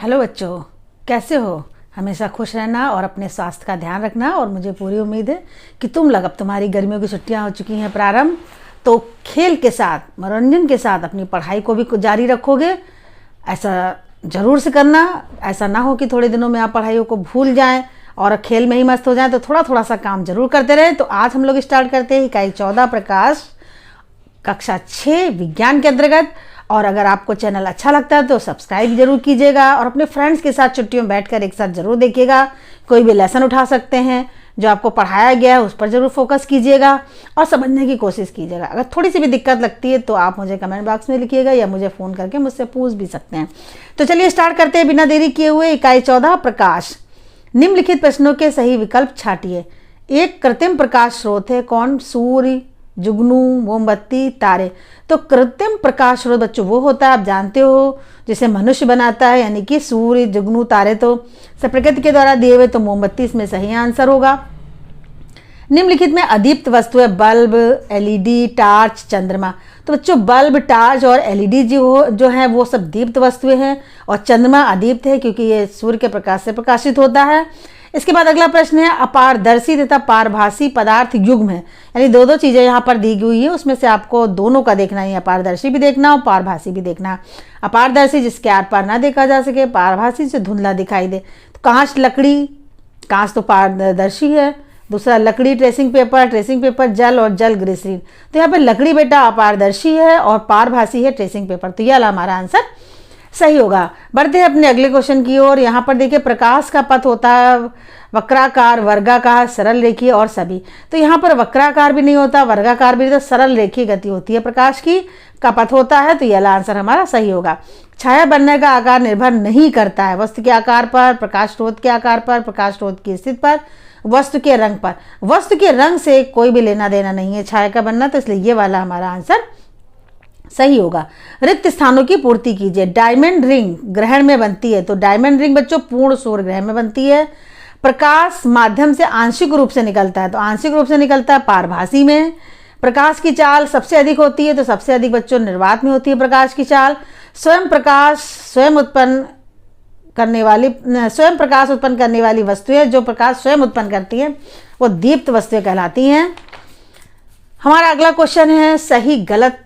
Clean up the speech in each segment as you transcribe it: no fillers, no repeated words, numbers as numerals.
Hello बच्चों, कैसे हो? हमेशा खुश रहना और अपने स्वास्थ्य का ध्यान रखना। और मुझे पूरी उम्मीद है कि तुम लोग, अब तुम्हारी गर्मियों की छुट्टियां हो चुकी हैं प्रारंभ, तो खेल के साथ, मनोरंजन के साथ अपनी पढ़ाई को भी जारी रखोगे। ऐसा ज़रूर से करना। ऐसा ना हो कि थोड़े दिनों में आप पढ़ाइयों को भूल जाएं और खेल में ही मस्त हो जाएं। तो थोड़ा थोड़ा सा काम जरूर करते रहें। तो आज हम लोग स्टार्ट करते हैं इकाई 14 प्रकाश, कक्षा 6 विज्ञान के अंतर्गत। और अगर आपको चैनल अच्छा लगता है तो सब्सक्राइब जरूर कीजिएगा और अपने फ्रेंड्स के साथ छुट्टियों में बैठकर एक साथ जरूर देखिएगा। कोई भी लेसन उठा सकते हैं, जो आपको पढ़ाया गया है उस पर जरूर फोकस कीजिएगा और समझने की कोशिश कीजिएगा। अगर थोड़ी सी भी दिक्कत लगती है तो आप मुझे कमेंट बॉक्स में लिखिएगा या मुझे फ़ोन करके मुझसे पूछ भी सकते हैं। तो चलिए स्टार्ट करते हैं बिना देरी किए हुए। इकाई 14 प्रकाश। निम्नलिखित प्रश्नों के सही विकल्प छांटिए। एक कृत्रिम प्रकाश स्रोत है कौन? सूर्य, जुगनू, मोमबत्ती, तारे। तो कृत्रिम प्रकाश स्रोत बच्चों वो होता है, आप जानते हो, जिसे मनुष्य बनाता है, यानी कि सूर्य, जुगनू, तारे तो सब प्रकृति के द्वारा दिए हुए। तो मोमबत्ती इसमें सही आंसर होगा। निम्नलिखित में अदीप्त वस्तु है बल्ब, एलईडी, टार्च, चंद्रमा। तो बच्चों बल्ब, टार्च और एलईडी जो है वो सब दीप्त वस्तुएं हैं और चंद्रमा अदीप्त है क्योंकि ये सूर्य के प्रकाश से प्रकाशित होता है। इसके बाद अगला प्रश्न है अपारदर्शी तथा पारभासी पदार्थ युग्म है, यानी दो चीजें यहाँ पर दी हुई है, उसमें से आपको दोनों का देखना है। अपारदर्शी भी देखना और पारभासी भी देखना। अपारदर्शी जिसके आर पार ना देखा जा सके, पारभासी से धुंधला दिखाई दे। तो कांच, लकड़ी, कांच तो पारदर्शी है। दूसरा लकड़ी, ट्रेसिंग पेपर जल और जल ग्लिसरीन। तो यहाँ पे लकड़ी बेटा अपारदर्शी है और पारभासी है ट्रेसिंग पेपर। तो यह हमारा आंसर सही होगा। बढ़ते हैं अपने अगले क्वेश्चन की ओर। यहाँ पर देखिए प्रकाश का पथ होता है वक्राकार, वर्गाकार, सरल रेखीय और सभी। तो यहाँ पर वक्राकार भी नहीं होता, वर्गाकार भी नहीं, तो सरल रेखीय गति होती है प्रकाश की, का पथ होता है। तो यह आंसर हमारा सही होगा। छाया बनने का आकार निर्भर नहीं करता है वस्तु के आकार पर, प्रकाश स्रोत के आकार पर, प्रकाश स्रोत की स्थिति पर, वस्तु के रंग पर। वस्तु के रंग से कोई भी लेना देना नहीं है छाया का बनना, तो इसलिए ये वाला हमारा आंसर सही होगा। रिक्त स्थानों की पूर्ति कीजिए। डायमंड रिंग ग्रहण में बनती है, तो डायमंड रिंग बच्चों पूर्ण सूर्य ग्रहण में बनती है। प्रकाश माध्यम से आंशिक रूप से निकलता है, तो आंशिक रूप से निकलता है पारभासी में। प्रकाश की चाल सबसे अधिक होती है, तो सबसे अधिक बच्चों निर्वात में होती है प्रकाश की चाल। स्वयं प्रकाश उत्पन्न करने वाली वस्तुएं, जो प्रकाश स्वयं उत्पन्न करती हैं वो दीप्त वस्तुएं कहलाती हैं। हमारा अगला क्वेश्चन है सही गलत,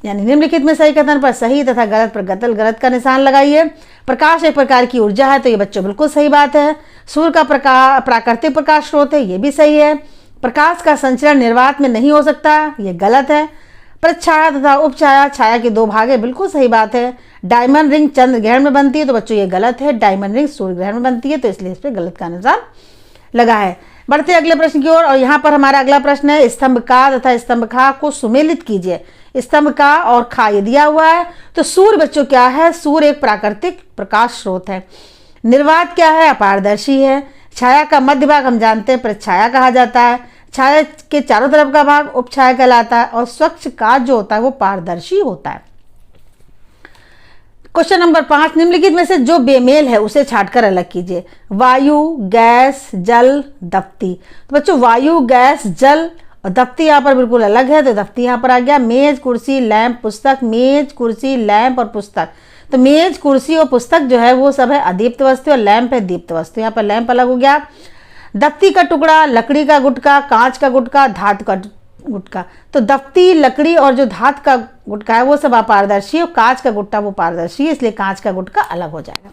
यानी निम्नलिखित में सही कथन पर सही तथा गलत पर गलत का निशान लगाइए। प्रकाश एक प्रकार की ऊर्जा है, तो ये बच्चों बिल्कुल सही बात है। सूर्य का प्राकृतिक प्रकाश स्रोत है, ये भी सही है। प्रकाश का संचरण निर्वात में नहीं हो सकता, ये गलत है। प्रच्छाया तथा उपछाया छाया के दो भाग है, बिल्कुल सही बात है। डायमंड रिंग चंद्र ग्रहण में बनती है, तो बच्चों ये गलत है। डायमंड रिंग सूर्य ग्रहण में बनती है, तो इसलिए इस पर गलत का निशान लगा है। बढ़ते अगले प्रश्न की ओर। और यहाँ पर हमारा अगला प्रश्न है स्तंभ का तथा स्तंभ खा को सुमेलित कीजिए। स्तंभ का और खा ये दिया हुआ है। तो सूर्य बच्चों क्या है? सूर्य एक प्राकृतिक प्रकाश स्रोत है। निर्वात क्या है? अपारदर्शी है। छाया का मध्य भाग हम जानते हैं प्रच्छाया कहा जाता है। छाया के चारों तरफ का भाग उपछाया कहलाता है। और स्वच्छ काच जो होता है वो पारदर्शी होता है। क्वेश्चन नंबर 5, निम्नलिखित में से जो बेमेल है उसे छांटकर अलग कीजिए। वायु, गैस, जल, दफ्ती। तो बच्चों वायु, गैस, जल और दफ्ती यहाँ पर बिल्कुल अलग है, तो दफ्ती यहाँ पर आ गया। मेज, कुर्सी, लैंप, पुस्तक। मेज, कुर्सी, लैंप और पुस्तक। तो मेज, कुर्सी और पुस्तक जो है वो सब है अदीप्त वस्तु और लैंप है दीप्त वस्तु। यहाँ पर लैंप अलग हो गया। दफ्ती का टुकड़ा, लकड़ी का गुटका, कांच का गुटका, धातु का गुटका। तो दफ्ती, लकड़ी और जो धातु का गुटका है वो सब अपारदर्शी और कांच का गुटका वो पारदर्शी है, इसलिए कांच का गुटका अलग हो जाएगा।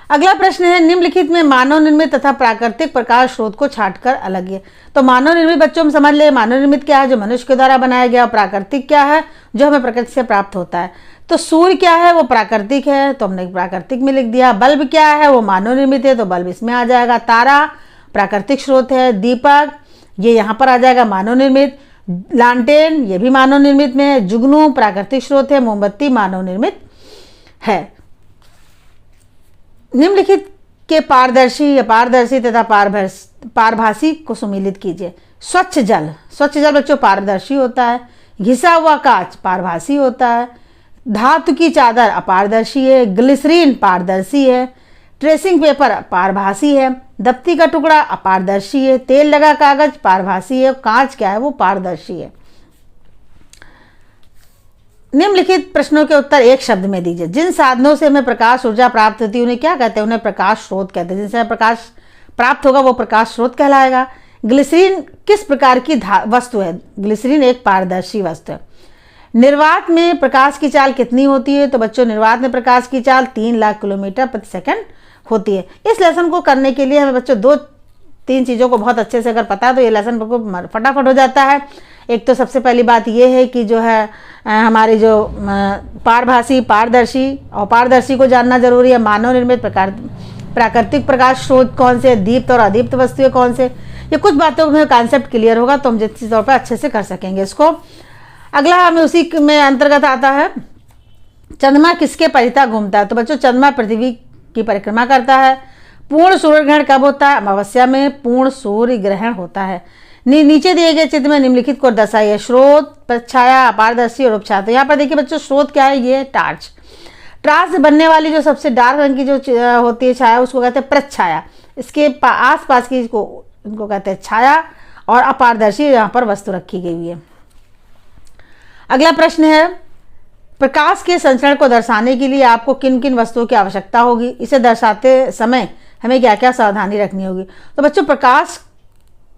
अगला प्रश्न है निम्नलिखित में मानव निर्मित तथा प्राकृतिक प्रकाश स्रोत को छांटकर अलग है। तो मानव निर्मित बच्चों हम समझ ले, मानव निर्मित क्या है? जो मनुष्य के द्वारा बनाया गया। प्राकृतिक क्या है? जो हमें प्रकृति से प्राप्त होता है। तो सूर्य क्या है? वो प्राकृतिक है, तो हमने प्राकृतिक में लिख दिया। बल्ब क्या है? वो मानव निर्मित है, तो बल्ब इसमें आ जाएगा। तारा प्राकृतिक स्रोत है। दीपक ये यहाँ पर आ जाएगा मानव निर्मित। लालटेन ये भी मानव निर्मित में है। जुगनू प्राकृतिक स्रोत है। मोमबत्ती मानव निर्मित है। निम्नलिखित के पारदर्शी, अपारदर्शी तथा पारभासी को सुमेलित कीजिए। स्वच्छ जल बच्चों पारदर्शी होता है। घिसा हुआ कांच पारभासी होता है। धातु की चादर अपारदर्शी है। ग्लिसरीन पारदर्शी है। ट्रेसिंग पेपर पारभासी है। दफ्ती का टुकड़ा अपारदर्शी है। तेल लगा कागज पारभासी है। कांच क्या है? वो पारदर्शी है। निम्नलिखित प्रश्नों के उत्तर एक शब्द में दीजिए। जिन साधनों से हमें प्रकाश ऊर्जा प्राप्त होती है उन्हें क्या कहते हैं? उन्हें प्रकाश स्रोत कहते हैं। जिनसे हमें प्रकाश प्राप्त होगा वो प्रकाश स्रोत कहलाएगा। ग्लिसरीन किस प्रकार की वस्तु है? ग्लिसरीन एक पारदर्शी वस्तु है। निर्वात में प्रकाश की चाल कितनी होती है? तो बच्चों, निर्वात में प्रकाश की चाल 3 लाख किलोमीटर प्रति सेकंड होती है। इस लेसन को करने के लिए हमें बच्चों 2-3 चीज़ों को बहुत अच्छे से अगर पता है तो ये लेसन फटाफट हो जाता है। एक तो सबसे पहली बात ये है कि जो है हमारी जो पारभासी, पारदर्शी और पारदर्शी को जानना जरूरी है। मानव निर्मित प्राकृतिक प्रकाश स्रोत कौन से, दीप्त और अदीप्त वस्तुएं कौन से, ये कुछ बातों में कॉन्सेप्ट क्लियर होगा तो हम जिस तौर पर अच्छे से कर सकेंगे इसको। अगला हमें उसी में अंतर्गत आता है, चंद्रमा किसके परितः घूमता है? तो बच्चों, चंद्रमा पृथ्वी की परिक्रमा करता है। पूर्ण सूर्य ग्रहण कब होता है? अमावस्या में पूर्ण सूर्य ग्रहण होता है। नीचे दिए गए चित्र में निम्नलिखित को दर्शाइए। स्रोत, प्रच्छाया, अपारदर्शी और उपछाया। तो यहाँ पर देखिए बच्चों, स्रोत क्या है? ये टार्च। टार्च से बनने वाली जो सबसे डार्क रंग की जो होती है छाया, उसको कहते हैं प्रच्छाया। इसके आस पास की उनको कहते हैं छाया। और अपारदर्शी यहाँ पर वस्तु रखी गई हुई है। अगला प्रश्न है, प्रकाश के संचरण को दर्शाने के लिए आपको किन किन वस्तुओं की आवश्यकता होगी? इसे दर्शाते समय हमें क्या क्या सावधानी रखनी होगी? तो बच्चों, प्रकाश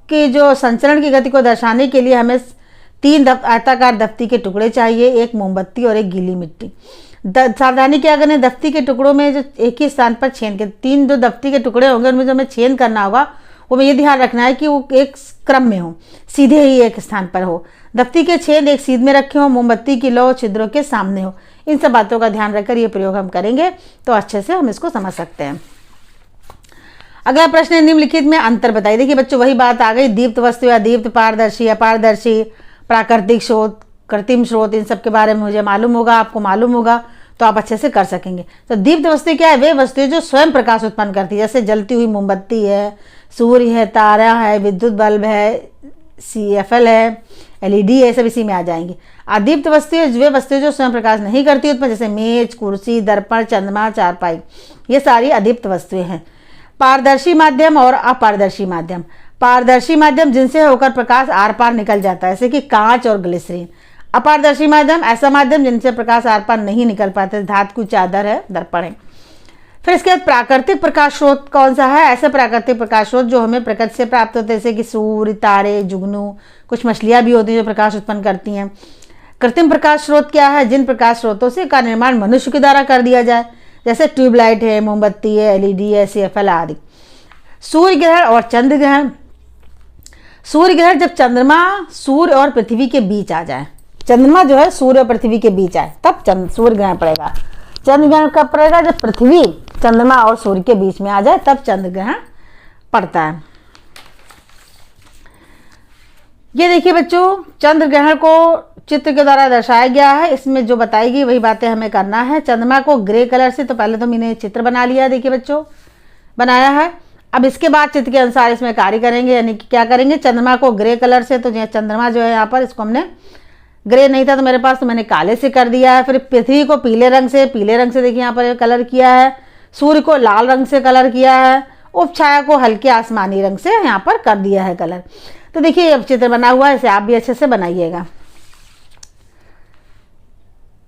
के जो संचरण की गति को दर्शाने के लिए हमें 3 आयताकार दफ्ती के टुकड़े चाहिए, एक मोमबत्ती और एक गीली मिट्टी। सावधानी क्या करनी? दफ्ती के टुकड़ों में जो एक ही स्थान पर छेद के 3 जो दफ्ती के टुकड़े होंगे उनमें जो हमें छेद करना होगा वो में ये ध्यान रखना है कि वो एक क्रम में हो, सीधे ही एक स्थान पर हो। दफ्ती के छेद एक सीध में रखे हो, मोमबत्ती की लौ छिद्रों के सामने हो। इन सब बातों का ध्यान रखकर ये प्रयोग हम करेंगे तो अच्छे से हम इसको समझ सकते हैं। अगला प्रश्न है, निम्नलिखित में अंतर बताइए। देखिए बच्चों, वही बात आ गई, दीप्त वस्तु या दीप्त, पारदर्शी, अपारदर्शी, प्राकृतिक स्रोत, कृत्रिम स्रोत, इन सब के बारे में मुझे मालूम होगा, आपको मालूम होगा तो आप अच्छे से कर सकेंगे। तो दीप्त वस्तु क्या है? वे वस्तुएं जो स्वयं प्रकाश उत्पन्न करती है, जैसे जलती हुई मोमबत्ती है, सूर्य है, तारा है, विद्युत बल्ब है, CFL है, LED है, सब इसी में आ जाएंगे। अदीप्त वस्तुएं वे वस्तुएं जो स्वयं प्रकाश नहीं करती उत्पन्न, जैसे मेज, कुर्सी, दर्पण, चंद्रमा, चारपाई, ये सारी अदीप्त वस्तुएं हैं। पारदर्शी माध्यम और अपारदर्शी माध्यम। पारदर्शी माध्यम जिनसे होकर प्रकाश आर पार निकल जाता है, जैसे कि कांच और ग्लिसरीन। अपारदर्शी माध्यम ऐसा माध्यम जिनसे प्रकाश आर पार नहीं निकल पाते, धातु की चादर है, दर्पण है। फिर इसके बाद प्राकृतिक प्रकाश स्रोत कौन सा है? ऐसे प्राकृतिक प्रकाश स्रोत जो हमें प्रकृति से प्राप्त होते हैं, जैसे कि सूर्य, तारे, जुगनू, कुछ मछलियां भी होती हैं जो प्रकाश उत्पन्न करती हैं। कृत्रिम प्रकाश स्रोत क्या है? जिन प्रकाश स्रोतों से का निर्माण मनुष्य के द्वारा कर दिया जाए, जैसे ट्यूबलाइट है, मोमबत्ती है, LED है, CFL आदि। सूर्य ग्रहण और चंद्र ग्रहण। सूर्य ग्रहण जब चंद्रमा सूर्य और पृथ्वी के बीच आ जाए, चंद्रमा जो है सूर्य और पृथ्वी के बीच आए तब सूर्य ग्रहण पड़ेगा। चंद्र ग्रहण कब पड़ेगा? जब पृथ्वी चंद्रमा और सूर्य के बीच में आ जाए तब चंद्र ग्रहण पड़ता है। ये देखिए बच्चों, चंद्र ग्रहण को चित्र के द्वारा दर्शाया गया है। इसमें जो बताई गई वही बातें हमें करना है। चंद्रमा को ग्रे कलर से, तो पहले तो मैंने चित्र बना लिया, देखिए बच्चों बनाया है। अब इसके बाद चित्र के अनुसार इसमें कार्य करेंगे, यानी कि क्या करेंगे? चंद्रमा को ग्रे कलर से, तो चंद्रमा जो है यहाँ पर, इसको हमने ग्रे नहीं था तो मेरे पास, तो मैंने काले से कर दिया है। फिर पृथ्वी को पीले रंग से देखिए यहाँ पर कलर किया है। सूर्य को लाल रंग से कलर किया है। उपछाया को हल्के आसमानी रंग से यहाँ पर कर दिया है कलर। तो देखिए अब चित्र बना हुआ है, इसे आप भी अच्छे से बनाइएगा।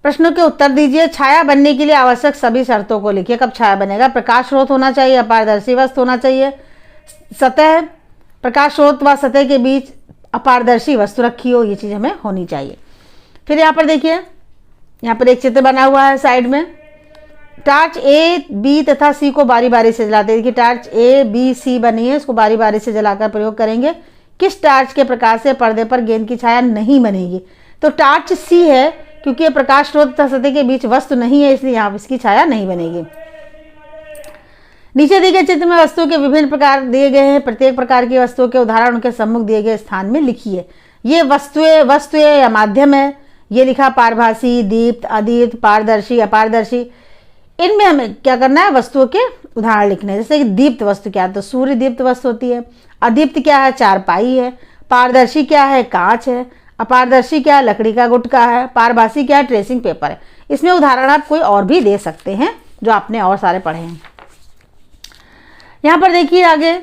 प्रश्नों के उत्तर दीजिए। छाया बनने के लिए आवश्यक सभी शर्तों को लिखिए। कब छाया बनेगा? प्रकाश स्रोत होना चाहिए, अपारदर्शी वस्तु होना चाहिए, सतह, प्रकाश स्रोत व सतह के बीच अपारदर्शी वस्तु रखी हो, ये चीज़ हमें होनी चाहिए। फिर यहाँ पर देखिए, यहाँ पर एक चित्र बना हुआ है साइड में। टार्च A, B तथा C को बारी बारी से जलाते हैं। देखिए टार्च A, B, C बनी है, इसको बारी बारी से जलाकर प्रयोग करेंगे। किस टार्च के प्रकाश से पर्दे पर गेंद की छाया नहीं बनेगी? तो टार्च C है, क्योंकि ये प्रकाश स्रोत तथा सतह के बीच वस्तु नहीं है, इसलिए यहाँ इसकी छाया नहीं बनेगी। नीचे दिए गए चित्र में वस्तुओं के विभिन्न प्रकार दिए गए हैं। प्रत्येक प्रकार की वस्तुओं के उदाहरण उनके सम्मुख दिए गए स्थान में लिखिए। ये वस्तुएं या माध्यम है। ये लिखा पारभासी, दीप्त, अदीप्त, पारदर्शी, अपारदर्शी। इनमें हमें क्या करना है? वस्तुओं के उदाहरण लिखने हैं। जैसे कि दीप्त वस्तु क्या है? तो सूर्य दीप्त वस्तु होती है। अदीप्त क्या है? चारपाई है। पारदर्शी क्या है? कांच है। अपारदर्शी क्या है? लकड़ी का गुटका है। पारभासी क्या है? ट्रेसिंग पेपर है। इसमें उदाहरण आप कोई और भी दे सकते हैं जो आपने और सारे पढ़े हैं। यहाँ पर देखिए आगे,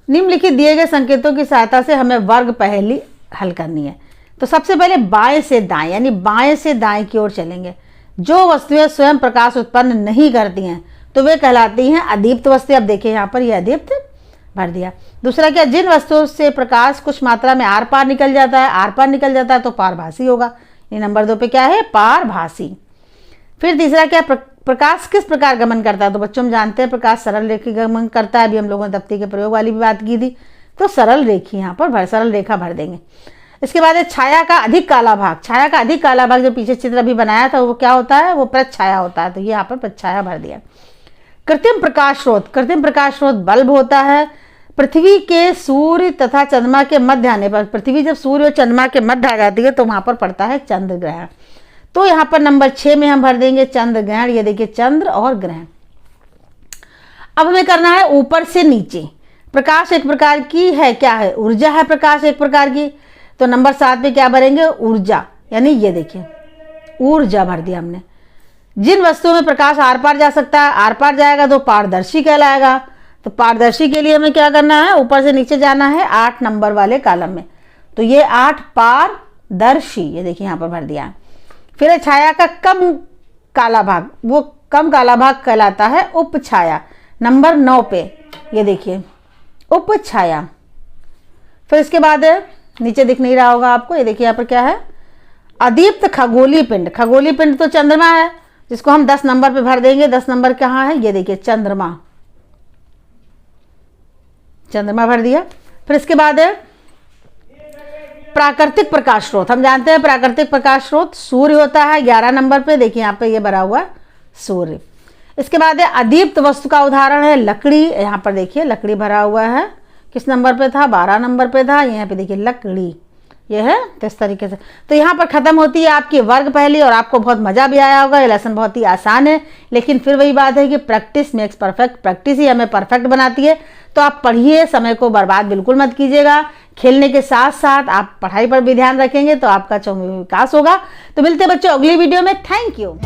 निम्नलिखित दिए गए संकेतों की सहायता से हमें वर्ग पहेली हल करनी है। तो सबसे पहले बाएं से दाएं, यानी बाएं से दाएं की ओर चलेंगे। जो वस्तुएं स्वयं प्रकाश उत्पन्न नहीं करती हैं तो वे कहलाती हैं अदीप्त वस्तुएं। अब देखिए यहाँ पर ये अदीप्त भर दिया। दूसरा क्या, जिन वस्तुओं से प्रकाश कुछ मात्रा में आर पार निकल जाता है, आर पार निकल जाता है तो पारभासी होगा। ये नंबर 2 पे क्या है, पारभासी। फिर तीसरा क्या, प्रकाश किस प्रकार गमन करता है। तो बच्चों हम जानते हैं प्रकाश सरल रेखी गमन करता है। अभी हम लोगों ने दफ्ती के प्रयोग वाली भी बात की थी, तो सरल रेखी यहाँ पर सरल रेखा भर देंगे। इसके बाद है छाया का अधिक काला भाग। छाया का अधिक काला भाग जो पीछे चित्र अभी बनाया था वो क्या होता है, वो प्रच्छाया होता है। तो ये यहाँ पर प्रच्छाया भर दिया। कृत्रिम प्रकाश स्रोत, कृत्रिम प्रकाश स्रोत बल्ब होता है। पृथ्वी के सूर्य तथा चंद्रमा के मध्य आने पर, पृथ्वी जब सूर्य और चंद्रमा के मध्य आ जाती है तो वहां पर पड़ता है चंद्र ग्रहण। तो यहाँ पर नंबर 6 में हम भर देंगे चंद्र ग्रहण। ये देखिए चंद्र और ग्रहण। अब हमें करना है ऊपर से नीचे। प्रकाश एक प्रकार की है, क्या है, ऊर्जा है प्रकाश एक प्रकार की। तो नंबर 7 पे क्या भरेंगे, ऊर्जा, यानी ये देखिए ऊर्जा भर दिया हमने। जिन वस्तुओं में प्रकाश आर पार जा सकता है, आर पार जाएगा तो पारदर्शी कहलाएगा। तो पारदर्शी के लिए हमें क्या करना है, ऊपर से नीचे जाना है 8 नंबर वाले कॉलम में। तो ये 8 पारदर्शी, ये देखिए यहाँ पर भर दिया। फिर है छाया का कम काला भाग, वो कम काला भाग कहलाता है उपछाया। नंबर 9 पे ये देखिए उपछाया। फिर इसके बाद है, नीचे दिख नहीं रहा होगा आपको, ये देखिए यहाँ पर क्या है, अदीप्त खगोलीय पिंड। खगोलीय पिंड तो चंद्रमा है, जिसको हम 10 नंबर पे भर देंगे। 10 नंबर कहाँ है, ये देखिए चंद्रमा, चंद्रमा भर दिया। फिर इसके बाद है प्राकृतिक प्रकाश स्रोत। हम जानते हैं प्राकृतिक प्रकाश स्रोत सूर्य होता है 11 नंबर पे, देखिए यहाँ पे ये भरा हुआ सूर्य। इसके बाद है अदीप्त वस्तु का उदाहरण है लकड़ी। यहाँ पर देखिए लकड़ी भरा हुआ है, किस नंबर पे था, 12 नंबर पे था। यहाँ पे देखिए लकड़ी, ये है इस तरीके से। तो यहाँ पर खत्म होती है आपकी वर्ग पहली, और आपको बहुत मजा भी आया होगा। ये लेसन बहुत ही आसान है, लेकिन फिर वही बात है कि प्रैक्टिस मेक्स परफेक्ट, प्रैक्टिस ही हमें परफेक्ट बनाती है। तो आप पढ़िए, समय को बर्बाद बिल्कुल मत कीजिएगा। खेलने के साथ साथ आप पढ़ाई पर भी ध्यान रखेंगे तो आपका विकास होगा। तो मिलते हैं बच्चों अगली वीडियो में। Thank you.